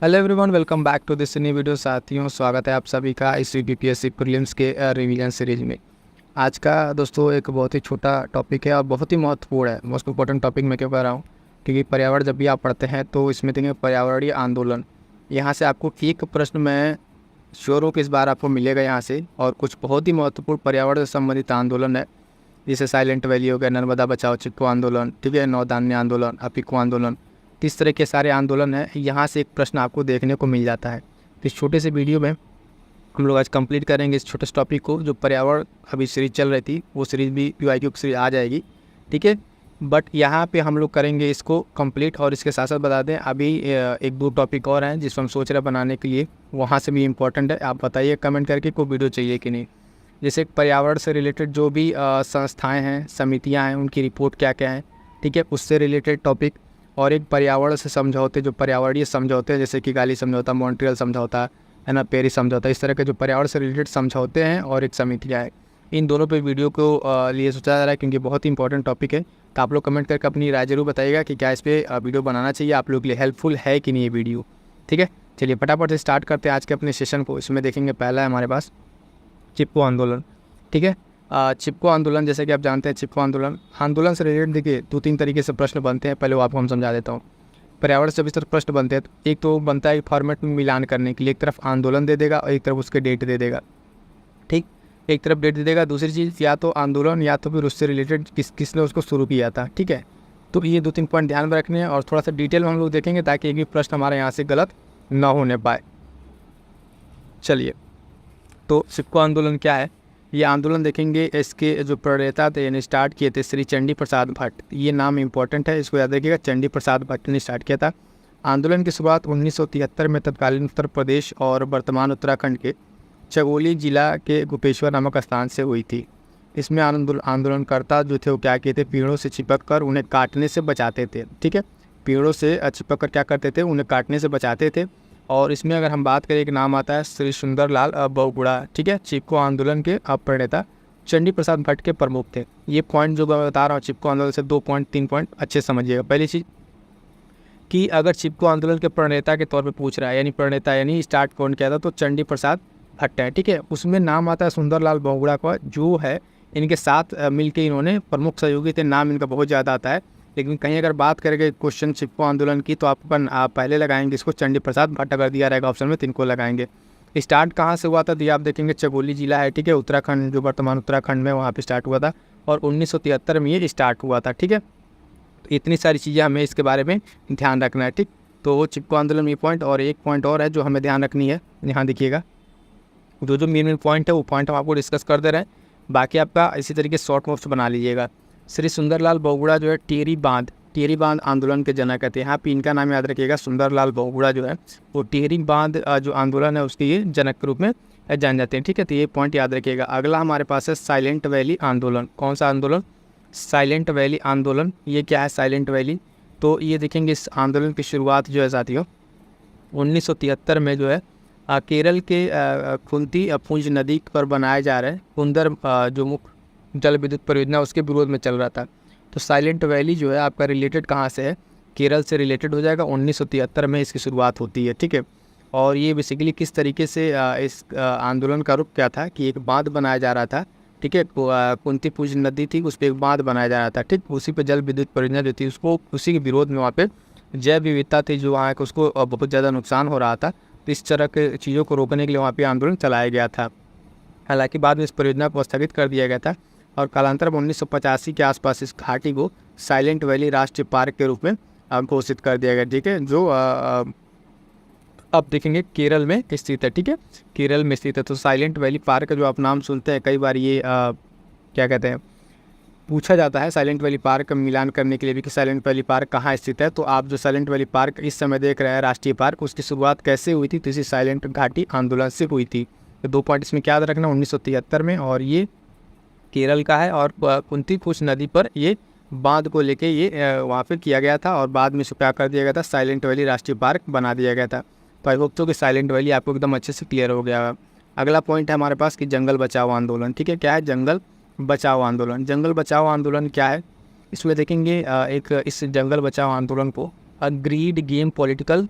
Hello everyone, welcome back to this new video. साथियों, स्वागत है आप सभी का इस यूपीएससी प्रीलिम्स के रिवीजन सीरीज में। आज का दोस्तों एक बहुत ही छोटा टॉपिक है और बहुत ही महत्वपूर्ण है। मोस्ट इम्पोर्टेंट टॉपिक मैं क्यों कह रहा हूँ, क्योंकि पर्यावरण जब भी आप पढ़ते हैं तो इसमें देखेंगे पर्यावरणीय आंदोलन। यहाँ से आपको एक प्रश्न मैं श्योर हूँ कि इस बार आपको मिलेगा यहाँ से, और कुछ बहुत ही महत्वपूर्ण पर्यावरण से संबंधित आंदोलन है, जैसे साइलेंट वैली हो गया, नर्मदा बचाओ चिपको आंदोलन, ठीक है, नौधान्य आंदोलन, अपिको आंदोलन। इस तरह के सारे आंदोलन हैं। यहाँ से एक प्रश्न आपको देखने को मिल जाता है। तो इस छोटे से वीडियो में हम लोग आज कंप्लीट करेंगे इस छोटे से टॉपिक को। जो पर्यावरण अभी सीरीज चल रही थी वो सीरीज भी पीवाईक्यू की सीरीज आ जाएगी, ठीक है। बट यहाँ पे हम लोग करेंगे इसको कंप्लीट, और इसके साथ साथ बता दें अभी एक दो टॉपिक और हैं जिसको हम सोच रहे हैं बनाने के लिए, वहाँ से भी इम्पोर्टेंट है। आप बताइए कमेंट करके कोई वीडियो चाहिए कि नहीं। जैसे पर्यावरण से रिलेटेड जो भी संस्थाएँ हैं, समितियाँ हैं, उनकी रिपोर्ट क्या क्या है, ठीक है, उससे रिलेटेड टॉपिक। और एक पर्यावरण से समझौते, जो पर्यावरणीय समझौते हैं, जैसे कि गाली समझौता, मॉन्ट्रियल समझौता है ना, पेरिस समझौता, इस तरह के जो पर्यावरण से रिलेटेड समझौते हैं और एक समितियाँ हैं, इन दोनों पे वीडियो को लिए सोचा जा रहा है, क्योंकि बहुत ही इंपॉर्टेंट टॉपिक है। तो आप लोग कमेंट करके अपनी राय जरूर बताइएगा कि क्या इस पर वीडियो बनाना चाहिए, आप लोग के लिए हेल्पफुल है कि नहीं ये वीडियो, ठीक है। चलिए फटाफट से स्टार्ट करते हैं आज के अपने सेशन को। इसमें देखेंगे पहला है हमारे पास चिपको आंदोलन, ठीक है। चिपको आंदोलन, जैसे कि आप जानते हैं, चिपको आंदोलन से रिलेटेड देखिए दो तीन तरीके से प्रश्न बनते हैं। पहले वो आपको हम समझा देता हूँ। पर्यावरण से इस तरह प्रश्न बनते हैं, तो एक तो बनता है फॉर्मेट में मिलान करने के लिए, एक तरफ आंदोलन दे देगा और एक तरफ उसके डेट दे देगा, ठीक। एक तरफ डेट दे देगा, दूसरी चीज़ या तो आंदोलन या तो फिर उससे रिलेटेड किसने उसको शुरू किया था, ठीक है। तो ये दो तीन पॉइंट ध्यान में रखने हैं और थोड़ा सा डिटेल में हम लोग देखेंगे ताकि एक भी प्रश्न हमारे यहाँ से गलत ना होने पाए। चलिए, तो चिपको आंदोलन क्या है, ये आंदोलन देखेंगे। इसके जो प्रणेता थे, यानी स्टार्ट किए थे, श्री चंडी प्रसाद भट्ट। ये नाम इंपॉर्टेंट है, इसको याद रखिएगा। चंडी प्रसाद भट्ट ने स्टार्ट किया था। आंदोलन की शुरुआत 1973 में तत्कालीन उत्तर प्रदेश और वर्तमान उत्तराखंड के चमोली जिला के गोपेश्वर नामक स्थान से हुई थी। इसमें आंदोलनकर्ता जो थे वो क्या किए थे, पेड़ों से चिपक कर उन्हें काटने से बचाते थे, ठीक है। पेड़ों से चिपक कर क्या करते थे, उन्हें काटने से बचाते थे। और इसमें अगर हम बात करें, एक नाम आता है श्री सुंदरलाल बहुगुणा, ठीक है। चिपको आंदोलन के प्रणेता चंडी प्रसाद भट्ट के प्रमुख थे। ये पॉइंट जो मैं बता रहा हूँ चिपको आंदोलन से, 2.3 पॉइंट अच्छे समझिएगा। पहली चीज़ कि अगर चिपको आंदोलन के प्रणेता के तौर पे पूछ रहा है, यानी प्रणेता यानी स्टार्ट कौन किया था, तो चंडी प्रसाद भट्ट है, ठीक है। उसमें नाम आता है सुंदरलाल बहुगुणा का, जो है इनके साथ मिलकर इन्होंने प्रमुख सहयोगी थे। नाम इनका बहुत ज़्यादा आता है, लेकिन कहीं अगर बात करेंगे क्वेश्चन चिपको आंदोलन की, तो आप पहले लगाएंगे इसको चंडी प्रसाद भट्ट, अगर दिया रहेगा ऑप्शन में तो इनको लगाएंगे। स्टार्ट कहाँ से हुआ था, तो ये आप देखेंगे चमोली जिला है, ठीक है, उत्तराखंड, जो वर्तमान उत्तराखंड में, वहाँ पे स्टार्ट हुआ था और 1973 में ये स्टार्ट हुआ था, ठीक है। तो इतनी सारी चीज़ें हमें इसके बारे में ध्यान रखना है, ठीक। तो वो चिपको आंदोलन में पॉइंट, और एक पॉइंट और है जो हमें ध्यान रखनी है। यहाँ देखिएगा, जो मेन पॉइंट है वो पॉइंट हम आपको डिस्कस कर दे रहे हैं, बाकी आपका इसी तरीके शॉर्ट नोट्स बना लीजिएगा। श्री सुंदरलाल बहुगुणा जो है टेरी बांध आंदोलन के जनक थे। यहाँ पे इनका नाम याद रखिएगा, सुंदरलाल बहुगुणा जो है वो टेरी बांध जो आंदोलन है उसके ये जनक के रूप में जान जाते हैं, ठीक है। तो ये पॉइंट याद रखिएगा। अगला हमारे पास है साइलेंट वैली आंदोलन। कौन सा आंदोलन, साइलेंट वैली आंदोलन। ये क्या है साइलेंट वैली, तो ये देखेंगे इस आंदोलन की शुरुआत जो है साथियों 1973 में जो है केरल के खुंती पुंज नदी पर बनाए जा रहे कुंदर जो मुख्य जल विद्युत परियोजना, उसके विरोध में चल रहा था। तो साइलेंट वैली जो है आपका रिलेटेड कहाँ से है, केरल से रिलेटेड हो जाएगा। 1973 में इसकी शुरुआत होती है, ठीक है। और ये बेसिकली किस तरीके से इस आंदोलन का रुख क्या था कि एक बांध बनाया जा रहा था, ठीक है। कुंती पुंज नदी थी, उस पर एक बांध बनाया जा रहा था, ठीक। उसी पे जल विद्युत परियोजना जो थी, उसको उसी के विरोध में वहाँ पे जैव विविधता थी जो वहाँ उसको बहुत ज़्यादा नुकसान हो रहा था। तो इस तरह के चीज़ों को रोकने के लिए वहाँ पे आंदोलन चलाया गया था। हालांकि बाद में इस परियोजना को स्थगित कर दिया गया था और कालांतर में 1985 के आसपास इस घाटी को साइलेंट वैली राष्ट्रीय पार्क के रूप में घोषित कर दिया गया, ठीक है। जो अब देखेंगे केरल में स्थित है, ठीक है, केरल में स्थित है। तो साइलेंट वैली पार्क का जो आप नाम सुनते हैं कई बार, ये क्या कहते हैं, पूछा जाता है साइलेंट वैली पार्क का मिलान करने के लिए भी कि साइलेंट वैली पार्क कहाँ स्थित है। तो आप जो साइलेंट वैली पार्क इस समय देख रहे हैं राष्ट्रीय पार्क, उसकी शुरुआत कैसे हुई थी, तो इसी साइलेंट घाटी आंदोलन से हुई थी। तो 2 पॉइंट इसमें क्या याद रखना, 1973 में, और ये केरल का है। और कुंती पुंज नदी पर ये बांध को लेके ये वहाँ पे किया गया था और बाद में इसे क्या कर दिया गया था, साइलेंट वैली राष्ट्रीय पार्क बना दिया गया था। तो आई होप तो कि साइलेंट वैली आपको एकदम अच्छे से क्लियर हो गया। अगला पॉइंट है हमारे पास कि जंगल बचाओ आंदोलन, ठीक है। क्या है जंगल बचाओ आंदोलन, जंगल बचाओ आंदोलन क्या है, इसमें देखेंगे एक इस जंगल बचाओ आंदोलन को ग्रीड गेम पॉलिटिकल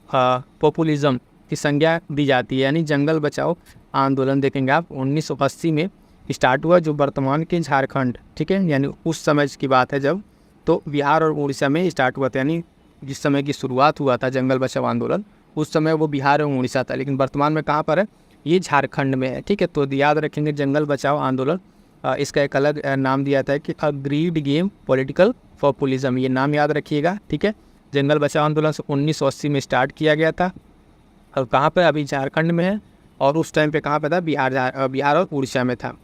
पॉपुलिज्म की संज्ञा दी जाती है, यानी जंगल बचाओ आंदोलन देखेंगे आप 1980 में स्टार्ट हुआ, जो वर्तमान के झारखंड, ठीक है, यानी उस समय की बात है जब, तो बिहार और उड़ीसा में स्टार्ट हुआ था, यानी जिस समय की शुरुआत हुआ था जंगल बचाओ आंदोलन उस समय वो बिहार और उड़ीसा था, लेकिन वर्तमान में कहाँ पर है, ये झारखंड में है, ठीक है। तो याद रखेंगे जंगल बचाओ आंदोलन, इसका एक अलग नाम दिया था कि अग्रीड गेम पॉलिटिकल पॉपुलिज्म, ये नाम याद रखिएगा, ठीक है। जंगल बचाओ आंदोलन 1980 में स्टार्ट किया गया था और कहाँ पर, अभी झारखंड में है, और उस टाइम पे कहाँ पे था, बिहार और उड़ीसा में था।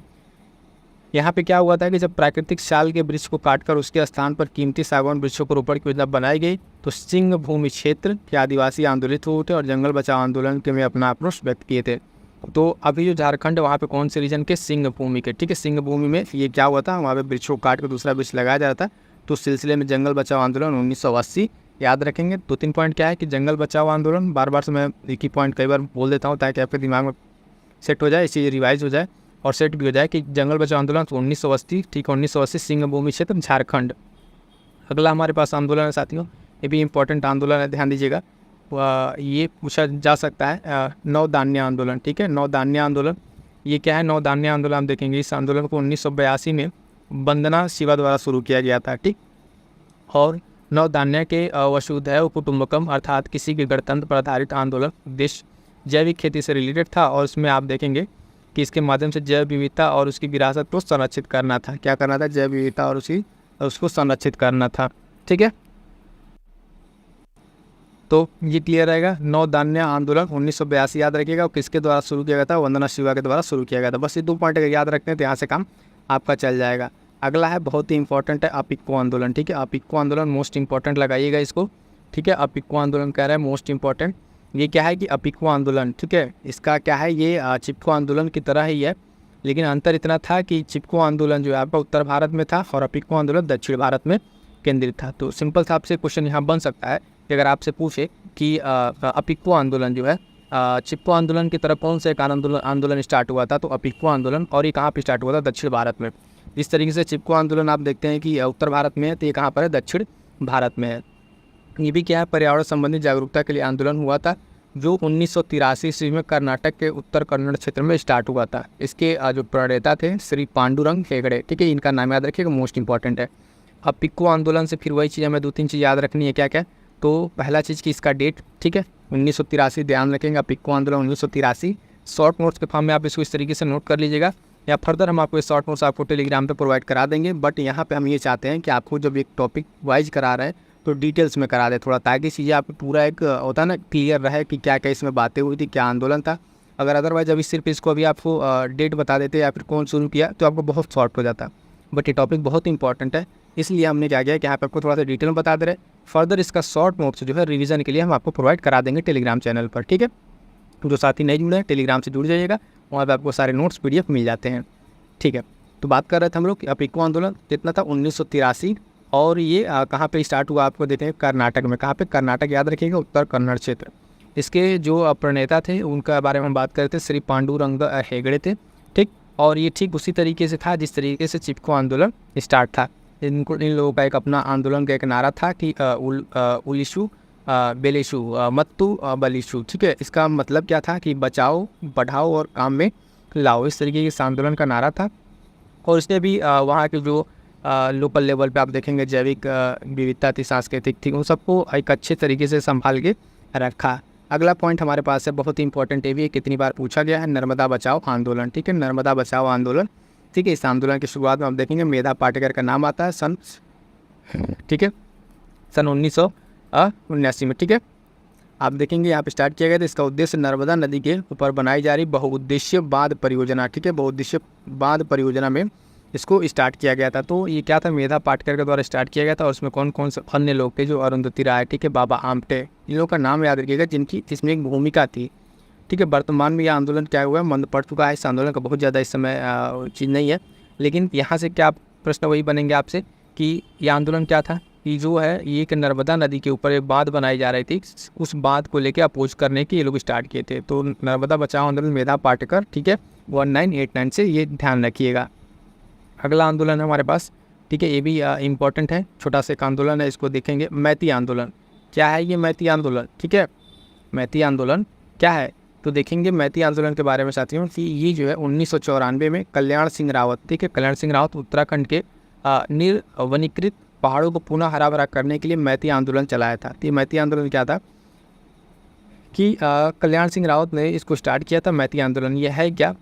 यहाँ पे क्या हुआ था कि जब प्राकृतिक साल के वृक्ष को काटकर उसके स्थान पर कीमती सागवान वृक्षों को रोपण की योजना बनाई गई, तो सिंह भूमि क्षेत्र के आदिवासी आंदोलित हुए थे और जंगल बचाओ आंदोलन के में अपना आक्रोश व्यक्त किए थे। तो अभी जो झारखंड वहाँ पे कौन से रीजन के, सिंह भूमि के, ठीक है। सिंह भूमि में ये क्या हुआ था, वहाँ पे वृक्षों को काट कर दूसरा वृक्ष लगाया जा रहा था, तो उस सिलसिले में जंगल बचाओ आंदोलन 1980 याद रखेंगे। 2-3 पॉइंट क्या है कि जंगल बचाओ आंदोलन, बार बार से मैं एक ही पॉइंट कई बार बोल देता हूँ ताकि आपके दिमाग में सेट हो जाए, इसी रिवाइज हो जाए और सेट भी हो जाए कि जंगल बचाओ आंदोलन 1980, ठीक है, 1980 सिंह भूमि क्षेत्र झारखंड। अगला हमारे पास आंदोलन है साथियों, ये भी इम्पोर्टेंट आंदोलन है, ध्यान दीजिएगा, ये पूछा जा सकता है, नवधान्य आंदोलन, ठीक है। नवधान्य आंदोलन ये क्या है, नवधान्य आंदोलन हम देखेंगे, इस आंदोलन को 1982 में वंदना शिवा द्वारा शुरू किया गया था, ठीक। और नवधान्य के वसुधैव कुटुंबकम अर्थात किसी के गणतंत्र पर आधारित आंदोलन उद्देश्य जैविक खेती से रिलेटेड था, और उसमें आप देखेंगे कि इसके माध्यम से जैव विविधता और उसकी विरासत को संरक्षित करना था। क्या करना था, जैव विविधता और उसको संरक्षित करना था, ठीक है। तो ये क्लियर रहेगा। नवधान्य आंदोलन 1982 याद रखिएगा, और किसके द्वारा शुरू किया गया था, वंदना शिवा के द्वारा शुरू किया गया था। बस ये 2 पॉइंट अगर याद रखते हैं तो यहाँ से काम आपका चल जाएगा। अगला है बहुत ही इंपॉर्टेंट है, अपिक्को आंदोलन, ठीक है। अपिक्को आंदोलन मोस्ट इंपॉर्टेंट लगाइएगा इसको, ठीक है। अपिक्को आंदोलन कह रहा है मोस्ट इंपॉर्टेंट। ये क्या है कि अपिक्को आंदोलन, ठीक है, इसका क्या है, ये चिपको आंदोलन की तरह ही है, लेकिन अंतर इतना था कि चिपको आंदोलन जो है आपका उत्तर भारत में था और अपिक्को आंदोलन दक्षिण भारत में केंद्रित था। तो सिंपल सा आपसे क्वेश्चन यहाँ बन सकता है कि अगर आपसे पूछे कि अपिक्को आंदोलन जो है चिपको आंदोलन की तरह कौन सा एक आंदोलन स्टार्ट हुआ था, तो अपिक्को आंदोलन, और ये कहाँ पर स्टार्ट हुआ था, दक्षिण भारत में। जिस तरीके से चिपको आंदोलन आप देखते हैं कि उत्तर भारत में है, तो ये कहाँ पर है, दक्षिण भारत में है। ये भी क्या है, पर्यावरण संबंधी जागरूकता के लिए आंदोलन हुआ था, जो 1983 ईस्वी में कर्नाटक के उत्तर कन्नड़ क्षेत्र में स्टार्ट हुआ था। इसके जो प्रणेता थे श्री पांडुरंग हेगड़े, ठीक है, इनका नाम याद रखिएगा, मोस्ट इंपॉर्टेंट है। अब पिक्को आंदोलन से फिर वही चीज़ हमें 2-3 चीज़ याद रखनी है, क्या क्या, तो पहला चीज़ कि इसका डेट, ठीक है, 1983 ध्यान रखेंगे, पिक्को आंदोलन 1983। शॉर्ट नोट्स के फॉर्म में आप इसको इस तरीके से नोट कर लीजिएगा, या फर्दर हम आपको शॉर्ट नोट्स आपको टेलीग्राम पे प्रोवाइड करा देंगे। बट यहाँ पे हम ये चाहते हैं कि आपको जब एक टॉपिक वाइज करा रहे हैं तो डिटेल्स में करा दे थोड़ा, ताकि चीज़ें आपको पूरा एक होता है ना क्लियर रहे कि क्या क्या इसमें बातें हुई थी, क्या आंदोलन था। अगर अदरवाइज अभी सिर्फ इसको अभी आपको डेट बता देते या फिर कौन शुरू किया तो आपको बहुत शॉर्ट हो जाता। बट ये टॉपिक बहुत इंपॉर्टेंट है, इसलिए हमने क्या किया कि यहाँ पे आपको थोड़ा सा डिटेल में बता दे रहे। फर्दर इसका शॉर्ट नोट्स जो है रिवीजन के लिए हम आपको प्रोवाइड करा देंगे टेलीग्राम चैनल पर, ठीक है। जो साथी नहीं जुड़े हैं टेलीग्राम से जुड़ जाइएगा, वहाँ पर आपको सारे नोट्स PDF मिल जाते हैं, ठीक है। तो बात कर रहे थे हम लोग कि अपिक्को आंदोलन कितना था, 1983, और ये कहाँ पे स्टार्ट हुआ आपको देते हैं, कर्नाटक में। कहाँ पे, कर्नाटक याद रखिएगा, उत्तर कन्नड़ क्षेत्र। इसके जो प्रणेता थे उनका बारे में हम बात करते हैं, श्री पांडुरंग हेगड़े थे, ठीक। और ये ठीक उसी तरीके से था जिस तरीके से चिपको आंदोलन स्टार्ट था। इन लोगों का एक अपना आंदोलन का एक नारा था कि उलिशु बेलेशु मत्तु बलिशु, ठीक है। इसका मतलब क्या था कि बचाओ, बढ़ाओ और काम में लाओ, इस तरीके के इस आंदोलन का नारा था। और इसने भी वहाँ के जो लोकल लेवल पे आप देखेंगे जैविक विविधता थी, सांस्कृतिक थी, उन सबको एक अच्छे तरीके से संभाल के रखा। अगला पॉइंट हमारे पास है, बहुत ही इंपॉर्टेंट है भी, कितनी बार पूछा गया है, नर्मदा बचाओ आंदोलन, ठीक है। नर्मदा बचाओ आंदोलन, ठीक है। इस आंदोलन की शुरुआत में आप देखेंगे मेधा पाटेकर का नाम आता है सन 1979 में, ठीक है। आप देखेंगे यहाँ पे स्टार्ट किया गया था। इसका उद्देश्य नर्मदा नदी के ऊपर बनाई जा रही बहुउद्देशीय बांध परियोजना, ठीक है, बहुउद्देशीय बांध परियोजना में इसको स्टार्ट किया गया था। तो ये क्या था, मेधा पाटकर के द्वारा स्टार्ट किया गया था, और उसमें कौन कौन से अन्य लोग थे, जो अरुंधति राय, ठीक है, बाबा आमटे, इन लोगों का नाम याद रखिएगा, जिनकी इसमें एक भूमिका थी, ठीक है। वर्तमान में यह आंदोलन क्या हुआ है, मंद पड़ चुका है। इस आंदोलन का बहुत ज़्यादा इस समय चीज़ नहीं है, लेकिन यहाँ से क्या प्रश्न वही बनेंगे आपसे कि यह आंदोलन क्या था, कि जो है ये एक नर्मदा नदी के ऊपर एक बांध बनाई जा रही थी, उस बांध को लेकर अपोज करने के ये लोग स्टार्ट किए थे। तो नर्मदा बचाओ आंदोलन मेधा पाटकर, ठीक है, 1989 से, ये ध्यान रखिएगा। अगला आंदोलन है हमारे पास, ठीक है, ये भी इम्पॉर्टेंट है, छोटा सा एक आंदोलन है, इसको देखेंगे, मैती आंदोलन। क्या है ये मैती आंदोलन, ठीक है। मैती आंदोलन क्या है? तो देखेंगे मैती आंदोलन के बारे में साथियों कि ये जो है 1994 में कल्याण सिंह रावत, ठीक है, कल्याण सिंह रावत उत्तराखंड के निर्वनीकृत पहाड़ों को पुनः हरा भरा करने के लिए मैती आंदोलन चलाया था। तो ये मैती आंदोलन क्या था कि कल्याण सिंह रावत ने इसको स्टार्ट किया था। मैती आंदोलन ये है क्या?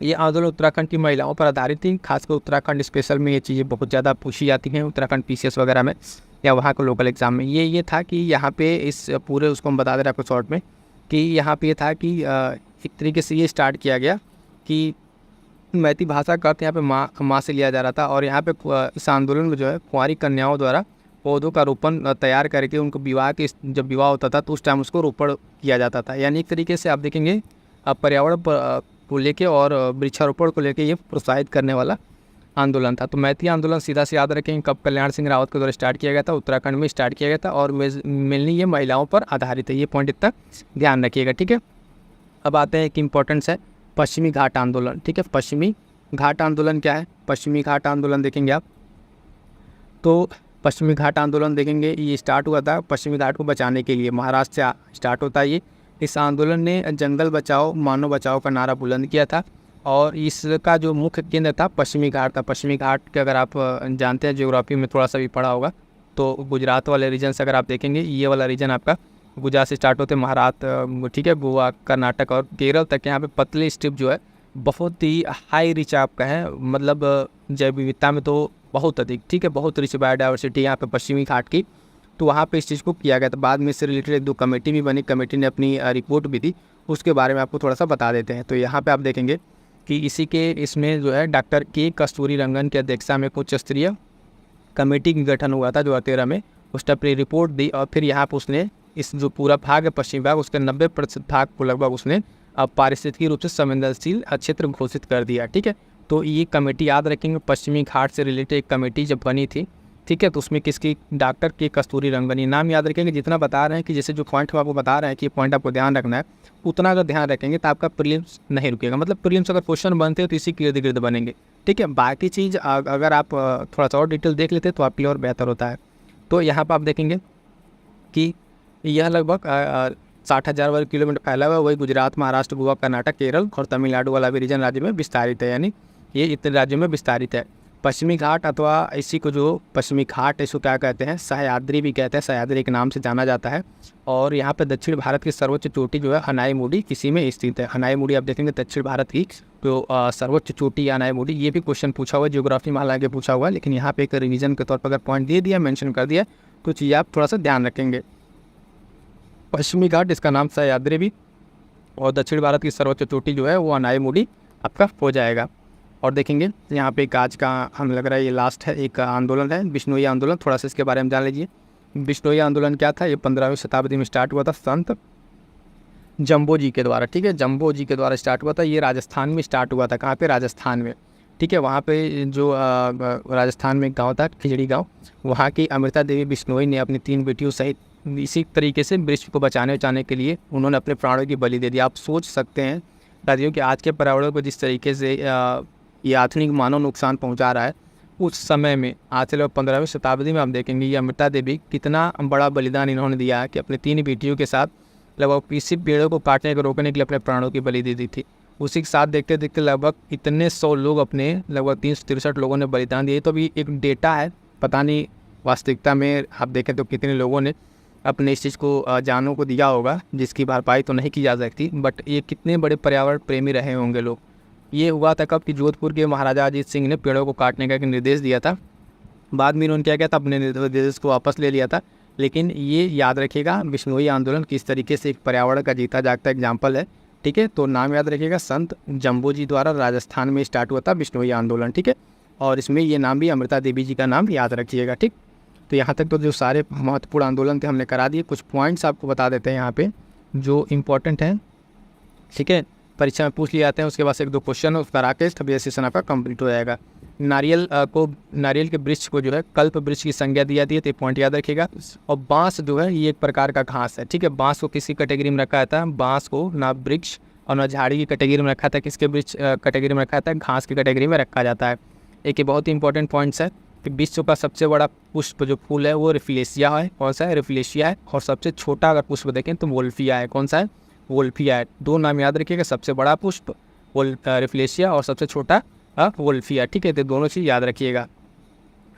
ये आंदोलन उत्तराखंड की महिलाओं पर आधारित थी। खासकर उत्तराखंड स्पेशल में ये चीज़ें बहुत ज़्यादा पूछी जाती हैं, उत्तराखंड पीसीएस वगैरह में या वहाँ के लोकल एग्जाम में। ये था कि यहाँ पे इस पूरे उसको हम बता दे रहे हैं आपको शॉर्ट में कि यहाँ पे ये था कि एक तरीके से ये स्टार्ट किया गया कि मैती भाषा का अर्थ यहाँ पे माँ से लिया जा रहा था। और यहाँ पे इस आंदोलन में जो है कुंवारी कन्याओं द्वारा पौधों का रोपण तैयार करके उनको विवाह के जब विवाह होता था तो उस टाइम उसको रोपण किया जाता था। यानी एक तरीके से आप देखेंगे पर्यावरण को लेके और वृक्षारोपण को लेके ये प्रोत्साहित करने वाला आंदोलन था। तो मैती आंदोलन सीधा से याद रखेंगे कब कल्याण सिंह रावत के द्वारा स्टार्ट किया गया था, उत्तराखंड में स्टार्ट किया गया था और मेनली ये महिलाओं पर आधारित है। ये पॉइंट इतना ध्यान रखिएगा, ठीक है। अब आते हैं एक इम्पोर्टेंस है पश्चिमी घाट आंदोलन, ठीक है। पश्चिमी घाट आंदोलन क्या है? पश्चिमी घाट आंदोलन देखेंगे आप तो पश्चिमी घाट आंदोलन देखेंगे ये स्टार्ट हुआ था पश्चिमी घाट को बचाने के लिए, महाराष्ट्र से स्टार्ट होता है ये। इस आंदोलन ने जंगल बचाओ मानव बचाओ का नारा बुलंद किया था और इसका जो मुख्य केंद्र था पश्चिमी घाट था। पश्चिमी घाट के अगर आप जानते हैं ज्योग्राफी में थोड़ा सा भी पढ़ा होगा तो गुजरात वाले रीजन से अगर आप देखेंगे ये वाला रीजन आपका गुजरात से स्टार्ट होते महाराष्ट्र, ठीक है, गोवा, कर्नाटक और केरल तक यहाँ पे पतली स्ट्रिप जो है बहुत ही हाई रिच आपका है, मतलब जैव विविधता में तो बहुत अधिक, ठीक है, बहुत रिच बायोडाइवर्सिटी यहाँ पे पश्चिमी घाट की। तो वहाँ पे इस चीज़ को किया गया था। बाद में इससे रिलेटेड एक दो कमेटी भी बनी, कमेटी ने अपनी रिपोर्ट भी दी, उसके बारे में आपको थोड़ा सा बता देते हैं। तो यहाँ पे आप देखेंगे कि इसी के इसमें जो है डॉक्टर के कस्तूरी रंगन की अध्यक्षता में कुछ स्तरीय कमेटी का गठन हुआ था 2013 में। उसने अपनी रिपोर्ट दी और फिर यहाँ पर उसने इस जो पूरा भाग है पश्चिमी भाग उसके 90% भाग को लगभग उसने अब पारिस्थितिकी रूप से संवेदनशील क्षेत्र घोषित कर दिया, ठीक है। तो ये कमेटी याद रखेंगे पश्चिमी घाट से रिलेटेड एक कमेटी जब बनी थी, ठीक है। तो उसमें किसकी? डॉक्टर के कस्तूरी रंगन। ये नाम याद रखेंगे। जितना बता रहे हैं कि जैसे जो पॉइंट हम आपको बता रहे हैं कि पॉइंट आपको ध्यान रखना है, उतना अगर ध्यान रखेंगे तो आपका प्रीलिम्स नहीं रुकेगा। मतलब प्रीलिम्स अगर क्वेश्चन बनते हैं तो इसी के इर्द गिर्द बनेंगे, ठीक है। बाकी चीज़ अगर आप थोड़ा सा और डिटेल देख लेते तो आपके लिए और बेहतर होता है। तो यहाँ पर आप देखेंगे कि यह लगभग 60,000 वर्ग किलोमीटर फैला हुआ है। वही गुजरात, महाराष्ट्र, गोवा, कर्नाटक, केरल और तमिलनाडु वाला भी रीजन राज्य में विस्तारित है। यानी ये इतने राज्यों में विस्तारित है। पश्चिमी घाट अथवा इसी को जो पश्चिमी घाट इसको क्या कहते हैं? सह्याद्री भी कहते हैं। सह्याद्री के नाम से जाना जाता है। और यहाँ पे दक्षिण भारत की सर्वोच्च चोटी जो है अनाईमुडी इसी में स्थित है। अनाईमुडी आप देखेंगे दक्षिण भारत की जो सर्वोच्च चोटी है अनाईमुडी। ये भी क्वेश्चन पूछा हुआ है, ज्योग्राफी में हालांकि पूछा हुआ है, लेकिन यहाँ पे एक रिवीजन के तौर पर अगर पॉइंट दे दिया, मेंशन कर दिया, तो चीज़ें आप थोड़ा सा ध्यान रखेंगे। पश्चिमी घाट इसका नाम सह्याद्री भी और दक्षिण भारत की सर्वोच्च चोटी जो है वो अनाईमुडी आपका हो जाएगा। और देखेंगे यहाँ पे एक आज का हम लग रहा है ये लास्ट है एक आंदोलन है बिश्नोई आंदोलन। थोड़ा सा इसके बारे में जान लीजिए। बिश्नोई आंदोलन क्या था? ये 15वीं शताब्दी में स्टार्ट हुआ था संत जम्बो जी के द्वारा, ठीक है, जम्बो जी के द्वारा स्टार्ट हुआ था। ये राजस्थान में स्टार्ट हुआ था। कहाँ पे? राजस्थान में, ठीक है। वहाँ पे जो राजस्थान में एक गाँव था खिजड़ी गाँव, वहाँ की अमृता देवी बिश्नोई ने अपनी 3 बेटियों सहित इसी तरीके से वृक्ष को बचाने के लिए उन्होंने अपने प्राणों की बलि दे दी। आप सोच सकते हैं साथियों कि आज के पर्यावरण को जिस तरीके से ये आधुनिक मानव नुकसान पहुंचा रहा है, उस समय में आज से लगभग 15वीं शताब्दी में आप देखेंगे ये अमृता देवी कितना बड़ा बलिदान इन्होंने दिया है कि अपने 3 बेटियों के साथ लगभग इसी पेड़ों को काटने को रोकने के लिए अपने प्राणों की बलि दे दी थी। उसी के साथ देखते देखते लगभग इतने 100 लोग अपने लगभग 363 लोगों ने बलिदान दिए। तो अभी एक डेटा है, पता नहीं वास्तविकता में आप देखें तो कितने लोगों ने अपने इस चीज़ को जानों को दिया होगा, जिसकी भरपाई तो नहीं की जा सकती। बट ये कितने बड़े पर्यावरण प्रेमी रहे होंगे लोग। ये हुआ था कब कि जोधपुर के महाराजा अजीत सिंह ने पेड़ों को काटने का एक निर्देश दिया था। बाद में इन्होंने क्या किया था? अपने निर्देश को वापस ले लिया था। लेकिन ये याद रखिएगा बिश्नोई आंदोलन किस तरीके से एक पर्यावरण का जीता जागता एग्जाम्पल है, ठीक है। तो नाम याद रखिएगा, संत जम्बो जी द्वारा राजस्थान में स्टार्ट हुआ था बिश्नोई आंदोलन, ठीक है। और इसमें ये नाम भी अमृता देवी जी का नाम याद रखिएगा, ठीक। तो यहाँ तक तो जो सारे महत्वपूर्ण आंदोलन थे हमने करा दिए। कुछ पॉइंट्स आपको बता देते हैं यहाँ पे जो इम्पोर्टेंट हैं, ठीक है, परीक्षा में पूछ लिए जाते हैं। उसके बाद 1-2 क्वेश्चन उस करा के तब ये सेशन आपका कंप्लीट हो जाएगा। नारियल के वृक्ष को जो है कल्प वृक्ष की संज्ञा दिया थी, तो पॉइंट याद रखिएगा। और बांस जो है ये एक प्रकार का घास है, ठीक है। बांस को किसी कैटेगरी में रखा था? बांस को ना वृक्ष और ना झाड़ी की कैटेगरी में रखा था। किसके वृक्ष कैटेगरी में रखा था? घास की कैटेगरी में रखा जाता है। एक ये बहुत ही इंपॉर्टेंट पॉइंट्स है। कि विश्व का सबसे बड़ा पुष्प जो फूल है वो रिफ्लेशिया है। कौन सा है? रिफ्लेशिया है। और सबसे छोटा अगर पुष्प देखें तो वोल्फिया है। कौन सा है? वोल्फिया है। दो नाम याद रखिएगा, सबसे बड़ा पुष्प रिफ्लेशिया और सबसे छोटा वोल्फिया। ठीक है, तो दोनों चीज़ याद रखिएगा।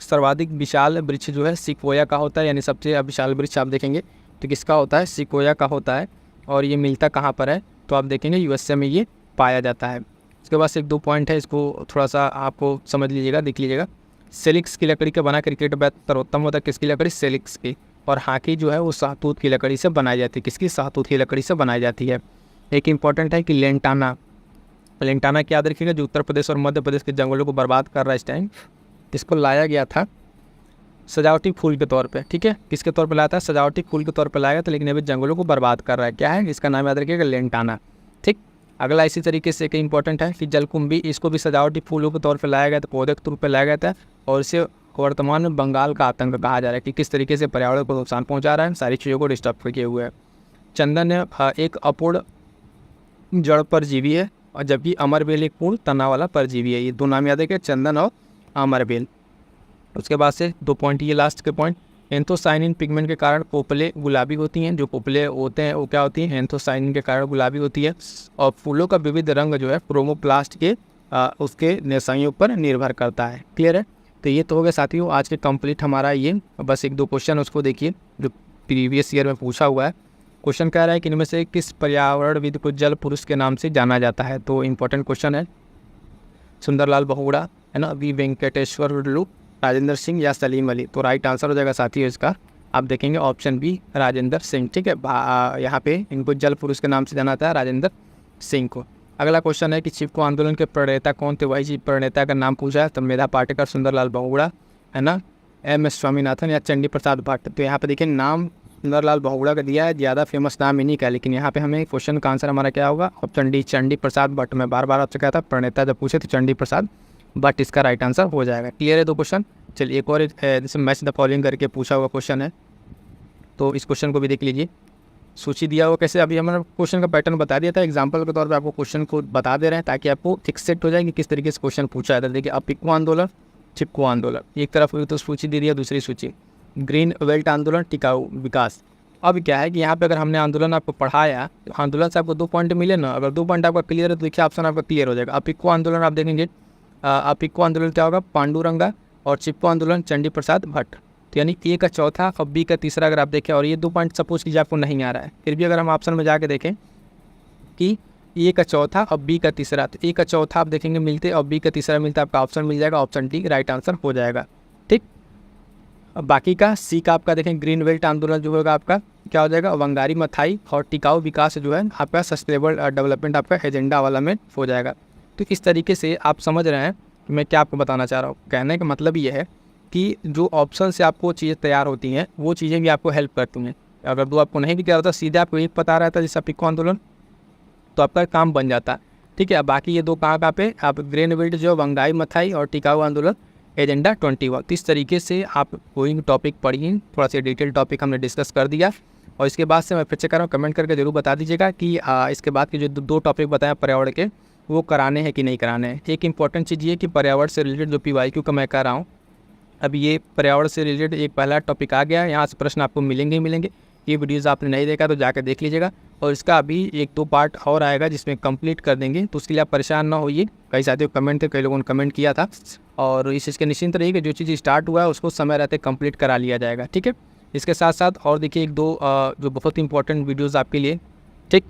सर्वाधिक विशाल वृक्ष जो है सिक्वोया का होता है, यानी सबसे विशाल वृक्ष आप देखेंगे तो किसका होता है? सिक्वोया का होता है। और ये मिलता कहाँ पर है? तो आप देखेंगे यूएसए में ये पाया जाता है। इसके बाद एक दो पॉइंट है, इसको थोड़ा सा आपको समझ लीजिएगा, देख लीजिएगा। सेलिक्स की लकड़ी का बना क्रिकेट बैट सर्वोत्तम होता है किसकी लकड़ी? सेलिक्स की। और हाकी जो है वो शाहतूत की लकड़ी से बनाई जाती है। किसकी? शाहतूत की लकड़ी से बनाई जाती है। एक इंपॉर्टेंट है कि लेंटाना क्या याद रखिएगा, जो उत्तर प्रदेश और मध्य प्रदेश के जंगलों को बर्बाद कर रहा है इस टाइम। इसको लाया गया था सजावटी फूल के तौर पे। ठीक है, किसके तौर पे लाया था? सजावटी फूल के तौर पे लाया गया था, लेकिन अभी जंगलों को बर्बाद कर रहा है। क्या है इसका नाम? याद रखिएगा, लेंटाना। ठीक, अगला इसी तरीके से एक इंपॉर्टेंट है कि जलकुंभी, इसको भी सजावटी फूलों के तौर पे लाया गया था, पौधे के तौर पे लाया गया था। और इसे वर्तमान में बंगाल का आतंक कहा जा रहा है कि किस तरीके से पर्यावरण को नुकसान पहुँचा रहा है, सारी चीज़ों को डिस्टर्ब किए हुए है। चंदन एक अपूर्ण जड़ परजीवी है, और जबकि अमरबेल एक पूर्ण तना वाला परजीवी है। ये दो नाम याद रखिए, चंदन और अमरबेल। उसके बाद से दो पॉइंट, ये लास्ट के पॉइंट, एंथोसाइनिन पिगमेंट के कारण पोपले गुलाबी होती हैं। जो पोपले होते हैं वो क्या होती हैं? एंथोसाइनिन के कारण गुलाबी होती है। और फूलों का विविध रंग जो है क्रोमोप्लास्ट के उसके निशानियों पर निर्भर करता है। क्लियर है? तो ये तो हो गया साथियों आज के कंप्लीट हमारा ये। बस एक दो क्वेश्चन उसको देखिए जो प्रीवियस ईयर में पूछा हुआ है। क्वेश्चन कह रहा है कि इनमें से किस पर्यावरणविद को जल पुरुष के नाम से जाना जाता है? तो इंपॉर्टेंट क्वेश्चन है। सुंदरलाल बहुगुणा है ना, वी वेंकटेश्वर लुलू, राजेंद्र सिंह या सलीम अली? तो राइट आंसर हो जाएगा साथियों इसका, आप देखेंगे ऑप्शन बी, राजेंद्र सिंह। ठीक है, यहाँ पे इनको जल पुरुष के नाम से जाना था राजेंद्र सिंह को। अगला क्वेश्चन है कि चिपको आंदोलन के प्रणेता कौन थे? वही प्रणेता का नाम पूछा है, तो मेधा पाटेकर, सुंदरलाल बहुगुणा है ना, एम एस स्वामीनाथन या चंडी प्रसाद भट्ट? तो यहाँ पे देखिए नाम सुंदरलाल बहुगुणा का दिया है, ज़्यादा फेमस नाम इन्हीं का, लेकिन यहाँ पे हमें क्वेश्चन का आंसर हमारा क्या होगा? Option D, Chandi Prasad Bhatt. मैं बार बार आपसे कहता था प्रणेता जब पूछे तो चंडी प्रसाद भट्ट इसका राइट आंसर हो जाएगा। क्लियर है दो क्वेश्चन? चलिए एक और जैसे मैच द फॉलोइंग करके पूछा हुआ क्वेश्चन है, तो इस क्वेश्चन को भी देख लीजिए। सूची दिया हुआ कैसे, अभी हमारा क्वेश्चन का पैटर्न बता दिया था, एग्जांपल के तौर पे आपको क्वेश्चन को बता दे रहे हैं ताकि आपको फिक्स सेट हो जाए कि किस तरीके से क्वेश्चन पूछा जाता है। देखिए, अपिको आंदोलन, चिपको आंदोलन, एक तरफ तो सूची दे रही है, दूसरी सूची ग्रीन बेल्ट आंदोलन, टिकाऊ विकास। अब क्या है कि यहाँ पे अगर हमने आंदोलन आपको पढ़ाया तो आंदोलन से आपको 2 पॉइंट मिले ना, अगर 2 पॉइंट आपका क्लियर है तो देखिए ऑप्शन आपका क्लियर हो जाएगा। अपिको आंदोलन आप देखेंगे, अपिको आंदोलन क्या होगा? पांडुरंगा, और चिपको आंदोलन चंडी प्रसाद भट्ट। तो यानी ए का चौथा और बी का तीसरा अगर आप देखें, और ये 2 पॉइंट सपोज कीजिए आपको नहीं आ रहा है, फिर भी अगर हम ऑप्शन में जाके देखें कि ए का चौथा और बी का तीसरा, तो ए का चौथा आप देखेंगे मिलते और बी का तीसरा मिलता, आपका ऑप्शन मिल जाएगा, ऑप्शन डी राइट आंसर हो जाएगा। ठीक, अब बाकी का सी का आपका देखें ग्रीन बेल्ट आंदोलन जो होगा आपका क्या हो जाएगा? वंगारी मथाई, और टिकाऊ विकास जो है आपका सस्टेनेबल डेवलपमेंट आपका एजेंडा वाला में हो जाएगा। तो इस तरीके से आप समझ रहे हैं मैं क्या आपको बताना चाह रहा हूँ। कहने का मतलब ये है कि जो ऑप्शन से आपको चीज़ें तैयार होती हैं वो चीज़ें भी आपको हेल्प करती हैं। अगर 2 आपको नहीं भी तैयार होता, सीधे आपको एक पता रहता है जैसे अपिको आंदोलन, तो आपका काम बन जाता है। ठीक है, अब बाकी ये 2 कहाँ पे आप ग्रीन बेल्ट जो वंगाई मथाई और टिकाऊ आंदोलन एजेंडा 21। तो इस तरीके से आप कोई टॉपिक पढ़िए, थोड़ा सा डिटेल टॉपिक हमने डिस्कस कर दिया। और इसके बाद से मैं फिर से कर रहा हूँ, कमेंट करके जरूर बता दीजिएगा कि इसके बाद के जो 2 टॉपिक बताया पर्यावरण के, वो कराने हैं कि नहीं कराने हैं। एक इंपॉर्टेंट चीज़ ये कि पर्यावरण से रिलेटेड जो PYQ का मैं कह रहा हूँ, अब ये पर्यावरण से रिलेटेड एक पहला टॉपिक आ गया है, यहाँ से प्रश्न आपको मिलेंगे ही मिलेंगे। ये वीडियोज़ आपने नहीं देखा तो जाकर देख लीजिएगा, और इसका अभी 1-2 पार्ट और आएगा जिसमें कंप्लीट कर देंगे, तो उसके लिए आप परेशान ना होइए। कई साथियों कमेंट थे, कई लोगों ने कमेंट किया था, और इस चीज़ के निश्चिंत रहिए कि जो चीज़ स्टार्ट हुआ है उसको समय रहते कंप्लीट करा लिया जाएगा। ठीक है, इसके साथ साथ और देखिए 1-2 जो बहुत इंपॉर्टेंट वीडियोज़ आपके लिए, ठीक,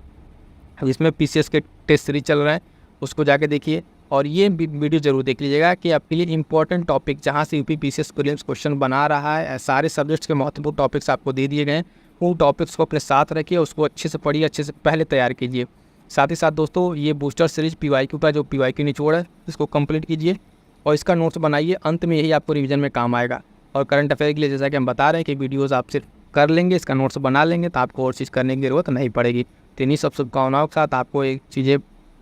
जिसमें PCS के टेस्ट सीरीज चल रहे हैं उसको जाके देखिए, और ये वीडियो जरूर देख लीजिएगा कि आपके लिए इंपॉर्टेंट टॉपिक जहाँ से UP PCS प्रीलिम्स क्वेश्चन बना रहा है, सारे सब्जेक्ट्स के महत्वपूर्ण टॉपिक्स आपको दे दिए गए हैं। उन टॉपिक्स को अपने साथ रखिए, उसको अच्छे से पढ़िए, अच्छे से पहले तैयार कीजिए। साथ ही साथ दोस्तों ये बूस्टर सीरीज PYQ का जो PYQ निचोड़ है इसको कंप्लीट कीजिए, और इसका नोट्स बनाइए, अंत में यही आपको रिवीजन में काम आएगा। और करंट अफेयर के लिए जैसा कि हम बता रहे हैं कि वीडियोज़ आप सिर्फ कर लेंगे, इसका नोट्स बना लेंगे तो आपको और चीज़ करने की ज़रूरत नहीं पड़ेगी। तो इन्हीं सब शुभकामनाओं के साथ आपको एक चीज़ें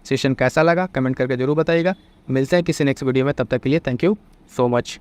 सेशन कैसा लगा कमेंट करके जरूर बताइएगा। मिलते हैं किसी नेक्स्ट वीडियो में, तब तक के लिए थैंक यू सो मच।